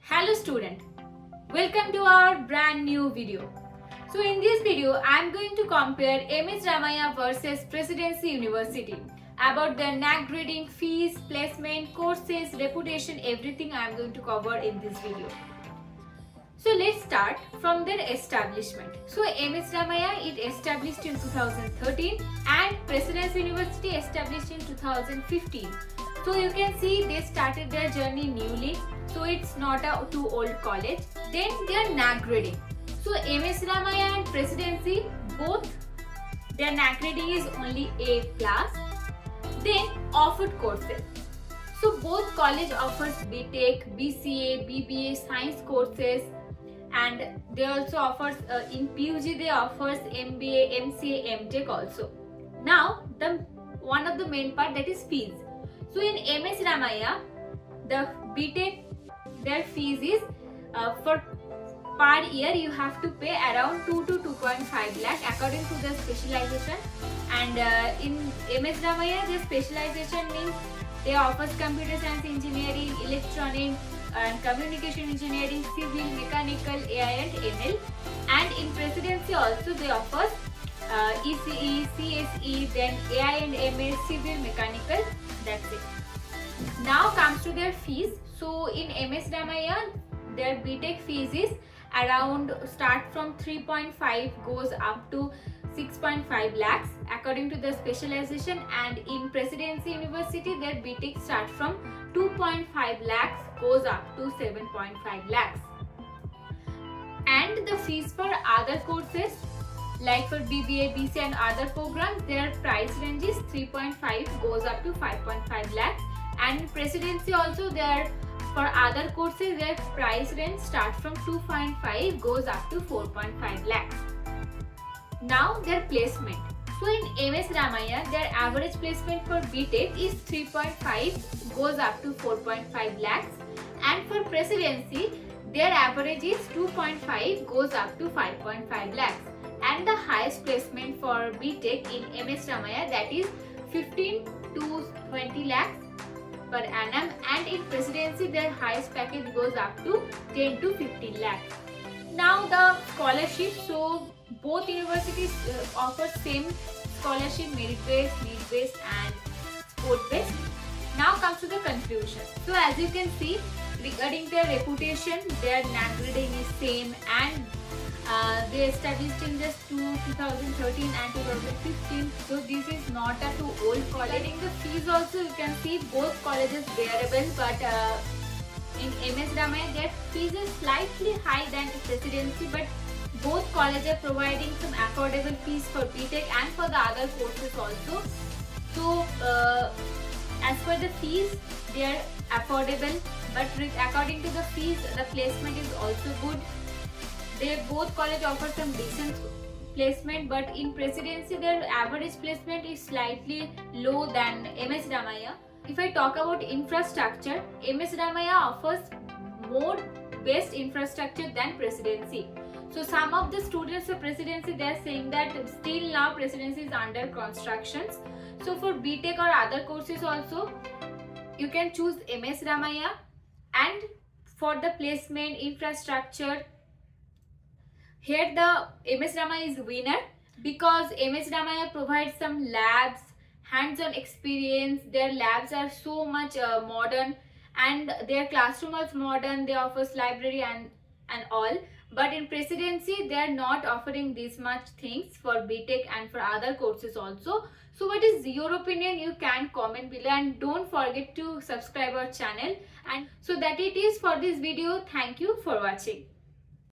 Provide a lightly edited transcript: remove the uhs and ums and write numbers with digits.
Hello student, welcome to our brand new video. So in this video I am going to compare MS Ramaiah versus Presidency University about their NAC grading, fees, placement, courses, reputation, everything I am going to cover in this video. So let's start from their establishment. So MS Ramaiah it established in 2013 and Presidency University established in 2015. So you can see they started their journey newly. So it's not a too old college. Then their NAC grading. So MS Ramaiah and Presidency both their NAC grading is only A+. Then offered courses. So both college offers BTech, BCA, BBA, science courses, and they also offers in PUG they offers MBA, MCA, MTech also. Now the one of the main part, that is fees. So in MS Ramaiah the BTech their fees is for per year you have to pay around 2 to 2.5 lakh according to the specialization, and in MS Ramaiah the specialization means they offers computer science engineering, electronic and communication engineering, civil, mechanical, AI and ML, and in Presidency also they offers ECE, CSE, then AI and ML, civil, mechanical, that's it. Now comes to their fees. So in MS Ramaiah their BTech fees is around start from 3.5 goes up to 6.5 lakhs according to the specialization, and in Presidency University their BTech start from 2.5 lakhs goes up to 7.5 lakhs. And the fees for other courses like for BBA, BCA and other programs their price range is 3.5 goes up to 5.5 lakhs, and in Presidency also their for other courses their price range starts from 2.5 goes up to 4.5 lakhs. Now their placement. So in MS Ramaiah their average placement for BTech is 3.5 goes up to 4.5 lakhs, and for Presidency their average is 2.5 goes up to 5.5 lakhs, and the highest placement for BTech in MS Ramaiah that is 15 to 20 lakhs per annum, and in Presidency their highest package goes up to 10 to 15 lakhs. Now the scholarship. So both universities offer same scholarship, merit based, need based and sport based. Now comes to the conclusion. So as you can see regarding their reputation their NAC grading is same, and they established in just 2013 and 2015. So this is not a too old college. Regarding the fees also you can see both colleges bearable, but in MS Ramaiah their fees is slightly high than Presidency, but both colleges are providing some affordable fees for BTech and for the other courses also. So as per the fees they are affordable, but according to the fees the placement is also good. They both college offer some decent placement, but in Presidency their average placement is slightly low than MS Ramaiah. If I talk about infrastructure, MS Ramaiah offers more best infrastructure than Presidency. So some of the students of Presidency they are saying that still now Presidency is under constructions. So for BTech or other courses also you can choose MS Ramaiah, and for the placement, infrastructure, here the MS Ramaiah is winner because MS Ramaiah provides some labs, hands-on experience. Their labs are so much modern, and their classroom is modern. They offers library and all. But in Presidency they are not offering this much things for BTech and for other courses also. So what is your opinion? You can comment below, and don't forget to subscribe our channel. And so that it is for this video. Thank you for watching.